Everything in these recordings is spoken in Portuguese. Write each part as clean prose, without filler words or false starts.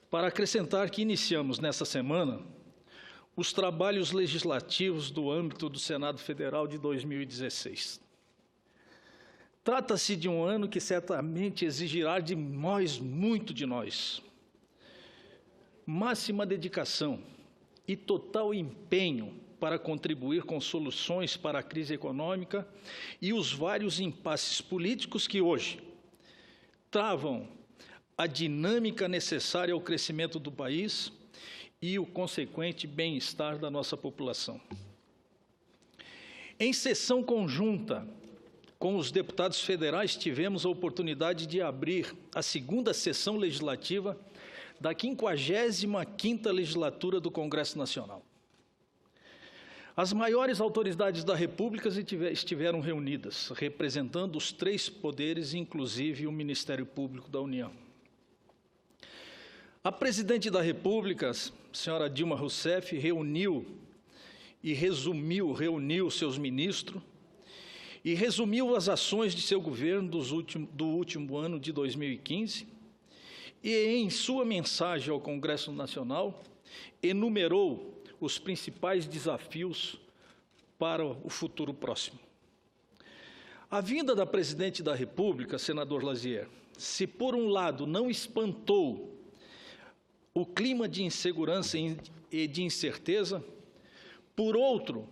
para acrescentar que iniciamos nesta semana os trabalhos legislativos do âmbito do Senado Federal de 2016. Trata-se de um ano que certamente exigirá de nós, muito de nós, máxima dedicação e total empenho para contribuir com soluções para a crise econômica e os vários impasses políticos que hoje travam a dinâmica necessária ao crescimento do país e o consequente bem-estar da nossa população. Em sessão conjunta com os deputados federais, tivemos a oportunidade de abrir a segunda sessão legislativa da 55ª legislatura do Congresso Nacional. As maiores autoridades da República estiveram reunidas, representando os 3 poderes, inclusive o Ministério Público da União. A presidente da República, senhora Dilma Rousseff, reuniu seus ministros e resumiu as ações de seu governo do último ano de 2015 e, em sua mensagem ao Congresso Nacional, enumerou os principais desafios para o futuro próximo. A vinda da presidente da República, senador Lazier, se por um lado não espantou o clima de insegurança e de incerteza, por outro,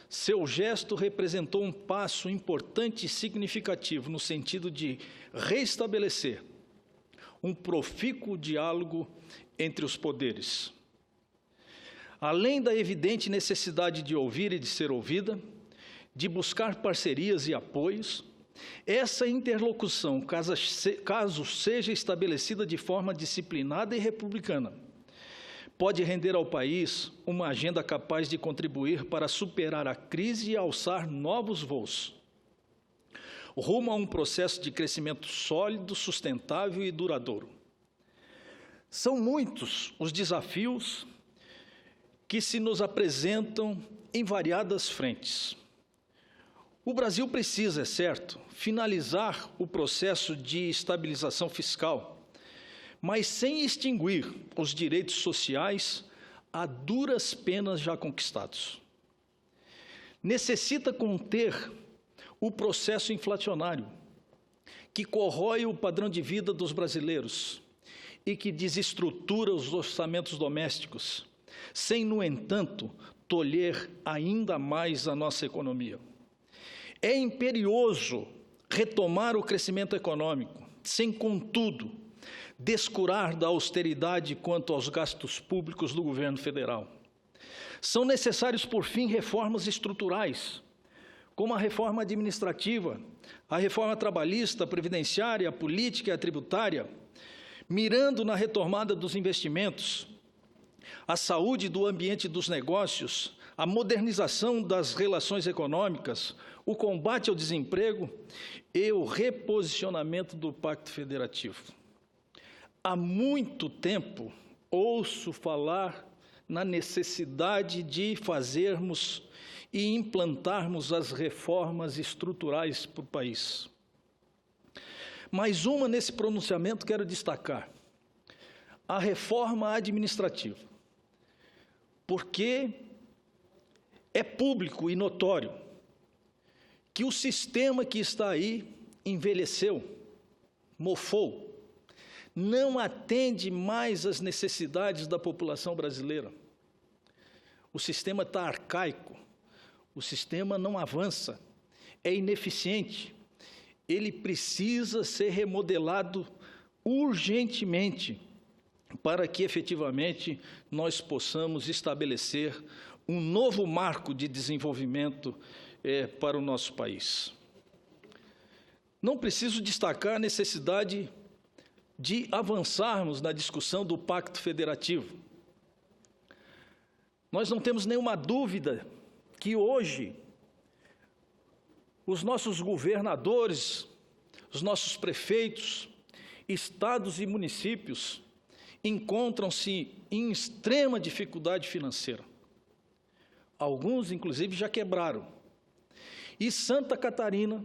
seu gesto representou um passo importante e significativo no sentido de restabelecer um profícuo diálogo entre os poderes. Além da evidente necessidade de ouvir e de ser ouvida, de buscar parcerias e apoios, essa interlocução, caso seja estabelecida de forma disciplinada e republicana, pode render ao país uma agenda capaz de contribuir para superar a crise e alçar novos voos, rumo a um processo de crescimento sólido, sustentável e duradouro. São muitos os desafios que se nos apresentam em variadas frentes. O Brasil precisa, é certo, finalizar o processo de estabilização fiscal, mas sem extinguir os direitos sociais a duras penas já conquistados. Necessita conter o processo inflacionário, que corrói o padrão de vida dos brasileiros e que desestrutura os orçamentos domésticos, sem, no entanto, tolher ainda mais a nossa economia. É imperioso retomar o crescimento econômico, sem, contudo, descurar da austeridade quanto aos gastos públicos do governo federal. São necessários, por fim, reformas estruturais, como a reforma administrativa, a reforma trabalhista, a previdenciária, a política e a tributária, mirando na retomada dos investimentos, a saúde do ambiente dos negócios, a modernização das relações econômicas, o combate ao desemprego e o reposicionamento do Pacto Federativo. Há muito tempo ouço falar na necessidade de fazermos e implantarmos as reformas estruturais para o país. Mais uma nesse pronunciamento quero destacar: a reforma administrativa, porque é público e notório que o sistema que está aí envelheceu, mofou, não atende mais às necessidades da população brasileira. O sistema está arcaico, o sistema não avança, é ineficiente, ele precisa ser remodelado urgentemente para que, efetivamente, nós possamos estabelecer um novo marco de desenvolvimento para o nosso país. Não preciso destacar a necessidade de avançarmos na discussão do Pacto Federativo. Nós não temos nenhuma dúvida que hoje os nossos governadores, os nossos prefeitos, estados e municípios encontram-se em extrema dificuldade financeira. Alguns, inclusive, já quebraram. E Santa Catarina,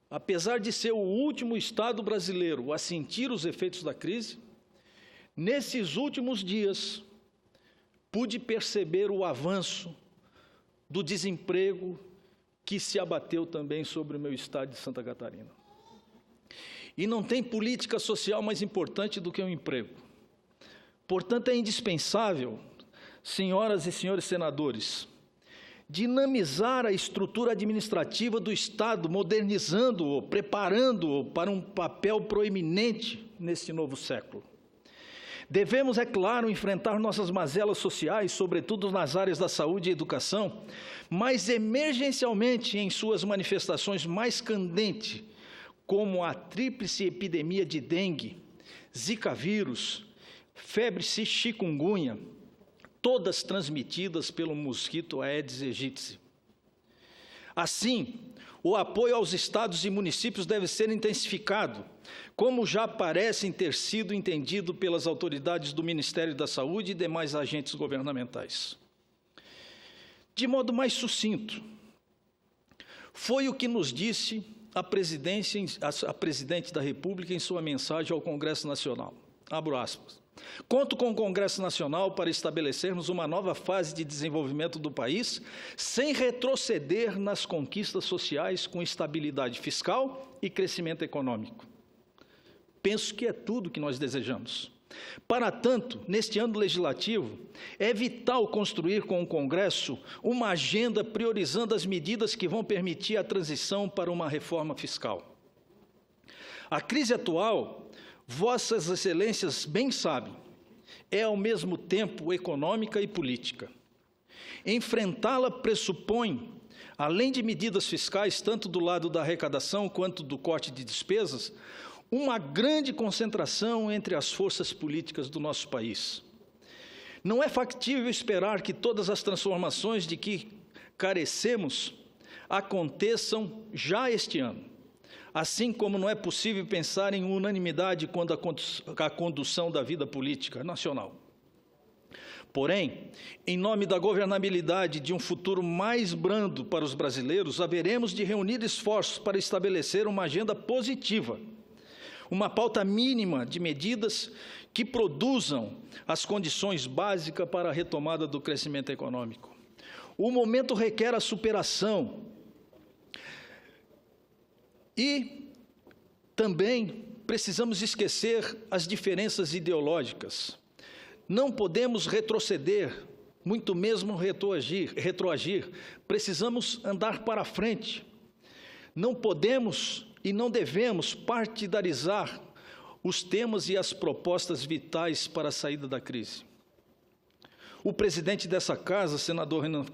apesar de ser o último estado brasileiro a sentir os efeitos da crise, Nesses últimos dias, pude perceber o avanço do desemprego que se abateu também sobre o meu estado de Santa Catarina. E não tem política social mais importante do que o emprego. Portanto, é indispensável, senhoras e senhores senadores, dinamizar a estrutura administrativa do Estado, modernizando-o, preparando-o para um papel proeminente nesse novo século. Devemos, é claro, enfrentar nossas mazelas sociais, sobretudo nas áreas da saúde e educação, mas emergencialmente em suas manifestações mais candentes, como a tríplice epidemia de dengue, zika vírus, febre chikungunya, todas transmitidas pelo mosquito Aedes aegypti. Assim, o apoio aos estados e municípios deve ser intensificado, como já parece ter sido entendido pelas autoridades do Ministério da Saúde e demais agentes governamentais. De modo mais sucinto, foi o que nos disse a presidente da República em sua mensagem ao Congresso Nacional. Abro aspas. Conto com o Congresso Nacional para estabelecermos uma nova fase de desenvolvimento do país, sem retroceder nas conquistas sociais, com estabilidade fiscal e crescimento econômico. Penso que é tudo que nós desejamos. Para tanto, neste ano legislativo, é vital construir com o Congresso uma agenda priorizando as medidas que vão permitir a transição para uma reforma fiscal. A crise atual, Vossas Excelências bem sabem, é ao mesmo tempo econômica e política. Enfrentá-la pressupõe, além de medidas fiscais, tanto do lado da arrecadação quanto do corte de despesas, uma grande concentração entre as forças políticas do nosso país. Não é factível esperar que todas as transformações de que carecemos aconteçam já este ano. Assim como não é possível pensar em unanimidade quando a condução da vida política nacional. Porém, em nome da governabilidade de um futuro mais brando para os brasileiros, haveremos de reunir esforços para estabelecer uma agenda positiva, uma pauta mínima de medidas que produzam as condições básicas para a retomada do crescimento econômico. O momento requer a superação e também precisamos esquecer as diferenças ideológicas. Não podemos retroceder, muito mesmo retroagir. Precisamos andar para frente. Não podemos e não devemos partidarizar os temas e as propostas vitais para a saída da crise. O presidente dessa casa, senador Renan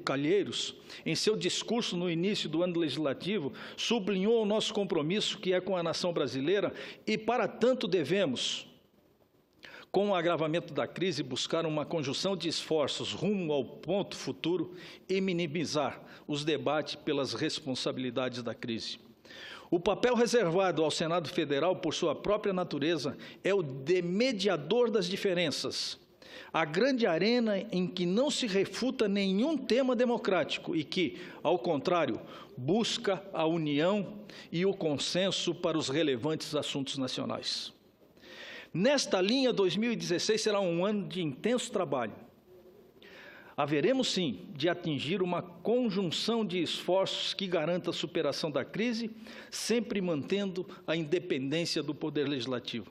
Calheiros, em seu discurso no início do ano legislativo, sublinhou o nosso compromisso que é com a nação brasileira e, para tanto, devemos, com o agravamento da crise, buscar uma conjunção de esforços rumo ao ponto futuro e minimizar os debates pelas responsabilidades da crise. O papel reservado ao Senado Federal, por sua própria natureza, é o de mediador das diferenças, a grande arena em que não se refuta nenhum tema democrático e que, ao contrário, busca a união e o consenso para os relevantes assuntos nacionais. Nesta linha, 2016 será um ano de intenso trabalho. Haveremos, sim, de atingir uma conjunção de esforços que garanta a superação da crise, sempre mantendo a independência do Poder Legislativo.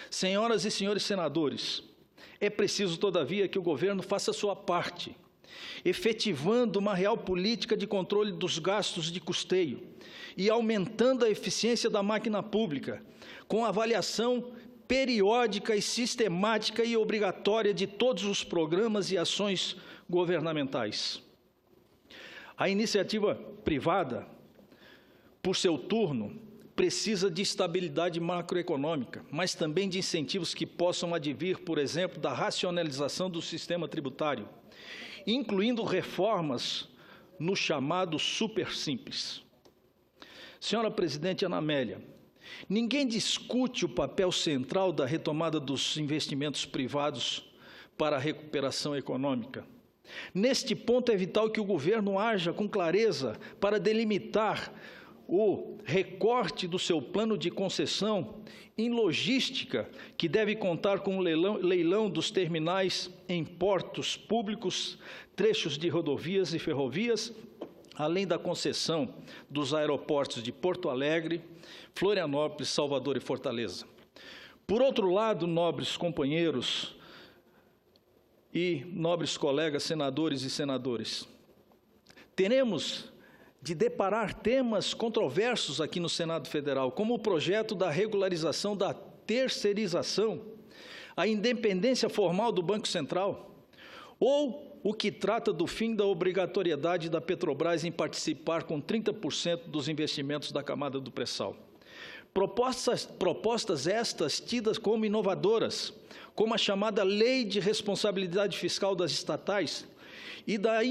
Senhoras e senhores senadores, é preciso, todavia, que o governo faça a sua parte, efetivando uma real política de controle dos gastos de custeio e aumentando a eficiência da máquina pública, com avaliação periódica e sistemática e obrigatória de todos os programas e ações governamentais. A iniciativa privada, por seu turno, precisa de estabilidade macroeconômica, mas também de incentivos que possam advir, por exemplo, da racionalização do sistema tributário, incluindo reformas no chamado super simples. Senhora Presidente Ana Amélia, ninguém discute o papel central da retomada dos investimentos privados para a recuperação econômica. Neste ponto, é vital que o governo haja com clareza para delimitar o recorte do seu plano de concessão em logística, que deve contar com o leilão dos terminais em portos públicos, trechos de rodovias e ferrovias, além da concessão dos aeroportos de Porto Alegre, Florianópolis, Salvador e Fortaleza. Por outro lado, nobres companheiros e nobres colegas senadores e senadoras, teremos de deparar temas controversos aqui no Senado Federal, como o projeto da regularização da terceirização, a independência formal do Banco Central, ou o que trata do fim da obrigatoriedade da Petrobras em participar com 30% dos investimentos da camada do pré-sal. Propostas estas tidas como inovadoras, como a chamada Lei de Responsabilidade Fiscal das Estatais e da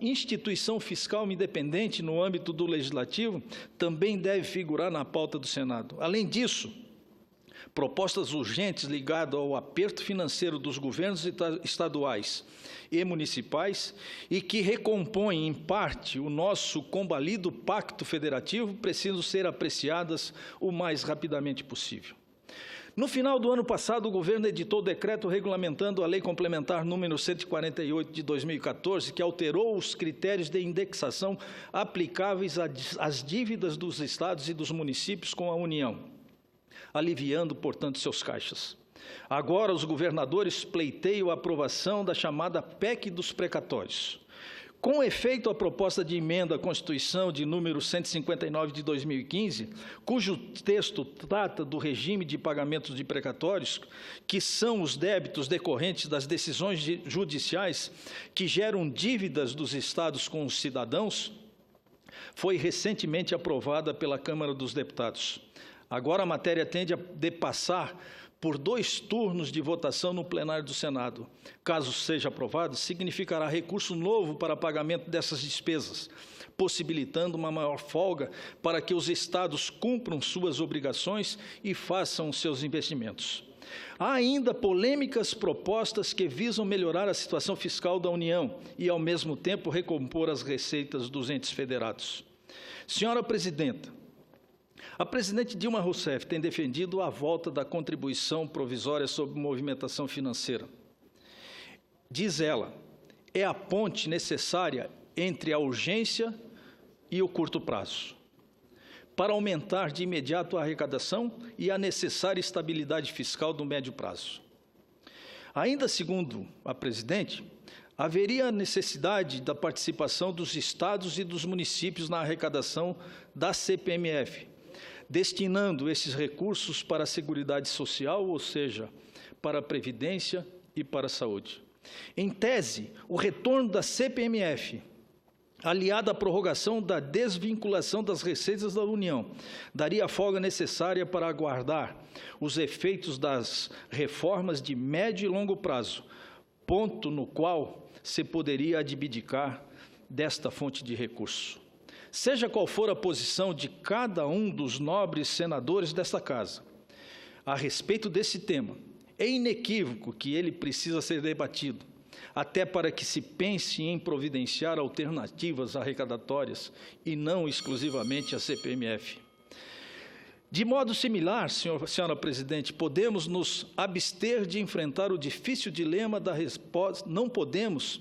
instituição fiscal independente no âmbito do Legislativo, também deve figurar na pauta do Senado. Além disso, propostas urgentes ligadas ao aperto financeiro dos governos estaduais e municipais e que recompõem, em parte, o nosso combalido pacto federativo, precisam ser apreciadas o mais rapidamente possível. No final do ano passado, o governo editou o decreto regulamentando a Lei Complementar número 148 de 2014, que alterou os critérios de indexação aplicáveis às dívidas dos estados e dos municípios com a União, aliviando, portanto, seus caixas. Agora, os governadores pleiteiam a aprovação da chamada PEC dos precatórios. Com efeito, a proposta de emenda à Constituição de número 159 de 2015, cujo texto trata do regime de pagamentos de precatórios, que são os débitos decorrentes das decisões judiciais que geram dívidas dos estados com os cidadãos, foi recentemente aprovada pela Câmara dos Deputados. Agora a matéria tende a passar por 2 turnos de votação no plenário do Senado. Caso seja aprovado, significará recurso novo para pagamento dessas despesas, possibilitando uma maior folga para que os estados cumpram suas obrigações e façam seus investimentos. Há ainda polêmicas propostas que visam melhorar a situação fiscal da União e, ao mesmo tempo, recompor as receitas dos entes federados. Senhora Presidenta, a presidente Dilma Rousseff tem defendido a volta da contribuição provisória sobre movimentação financeira. Diz ela, é a ponte necessária entre a urgência e o curto prazo, para aumentar de imediato a arrecadação e a necessária estabilidade fiscal do médio prazo. Ainda segundo a presidente, haveria necessidade da participação dos estados e dos municípios na arrecadação da CPMF, destinando esses recursos para a Seguridade Social, ou seja, para a Previdência e para a Saúde. Em tese, o retorno da CPMF, aliado à prorrogação da desvinculação das receitas da União, daria a folga necessária para aguardar os efeitos das reformas de médio e longo prazo, ponto no qual se poderia abdicar desta fonte de recurso. Seja qual for a posição de cada um dos nobres senadores desta Casa a respeito desse tema, é inequívoco que ele precisa ser debatido, até para que se pense em providenciar alternativas arrecadatórias e não exclusivamente a CPMF. De modo similar, senhora Presidente, podemos nos abster de enfrentar o difícil dilema da resposta, não podemos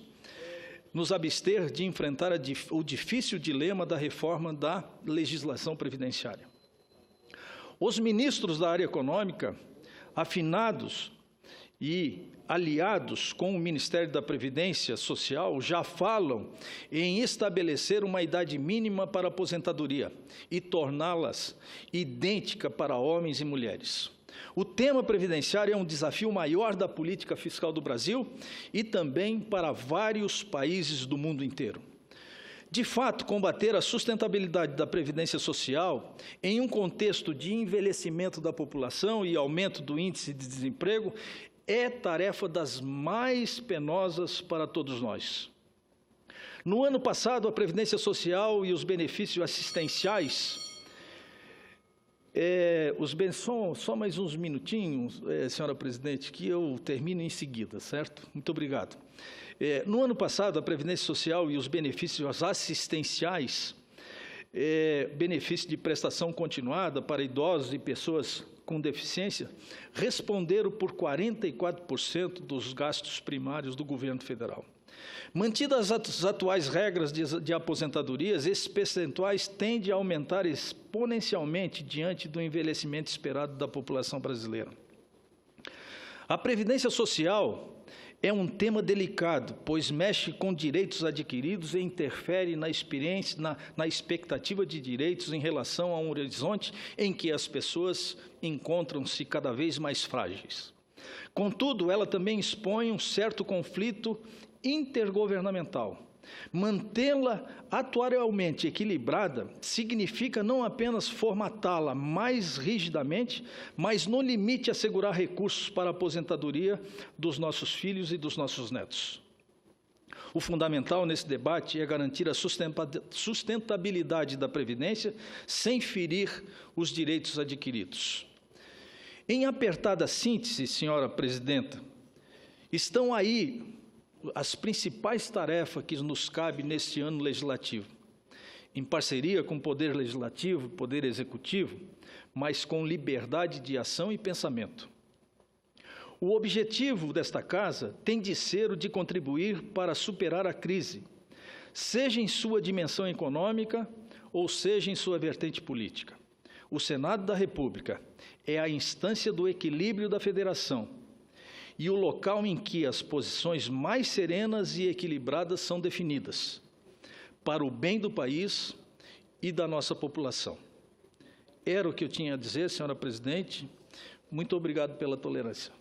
nos abster de enfrentar o difícil dilema da reforma da legislação previdenciária. Os ministros da área econômica, afinados e aliados com o Ministério da Previdência Social, já falam em estabelecer uma idade mínima para a aposentadoria e torná-las idêntica para homens e mulheres. O tema previdenciário é um desafio maior da política fiscal do Brasil e também para vários países do mundo inteiro. De fato, combater a sustentabilidade da Previdência Social em um contexto de envelhecimento da população e aumento do índice de desemprego é tarefa das mais penosas para todos nós. No ano passado, a Previdência Social e os benefícios assistenciais só mais uns minutinhos, senhora Presidente, que eu termino em seguida, certo? Muito obrigado. No ano passado, a Previdência Social e os benefícios assistenciais benefício de prestação continuada para idosos e pessoas com deficiência, responderam por 44% dos gastos primários do governo federal. Mantidas as atuais regras de aposentadorias, esses percentuais tendem a aumentar exponencialmente diante do envelhecimento esperado da população brasileira. A Previdência Social é um tema delicado, pois mexe com direitos adquiridos e interfere na expectativa de direitos em relação a um horizonte em que as pessoas encontram-se cada vez mais frágeis. Contudo, ela também expõe um certo conflito intergovernamental. Mantê-la atuarialmente equilibrada significa não apenas formatá-la mais rigidamente, mas no limite assegurar recursos para a aposentadoria dos nossos filhos e dos nossos netos. O fundamental nesse debate é garantir a sustentabilidade da Previdência sem ferir os direitos adquiridos. Em apertada síntese, senhora presidenta, estão aí as principais tarefas que nos cabem neste ano legislativo, em parceria com o Poder Legislativo, Poder Executivo, mas com liberdade de ação e pensamento. O objetivo desta Casa tem de ser o de contribuir para superar a crise, seja em sua dimensão econômica ou seja em sua vertente política. O Senado da República é a instância do equilíbrio da federação, e o local em que as posições mais serenas e equilibradas são definidas, para o bem do país e da nossa população. Era o que eu tinha a dizer, senhora presidente. Muito obrigado pela tolerância.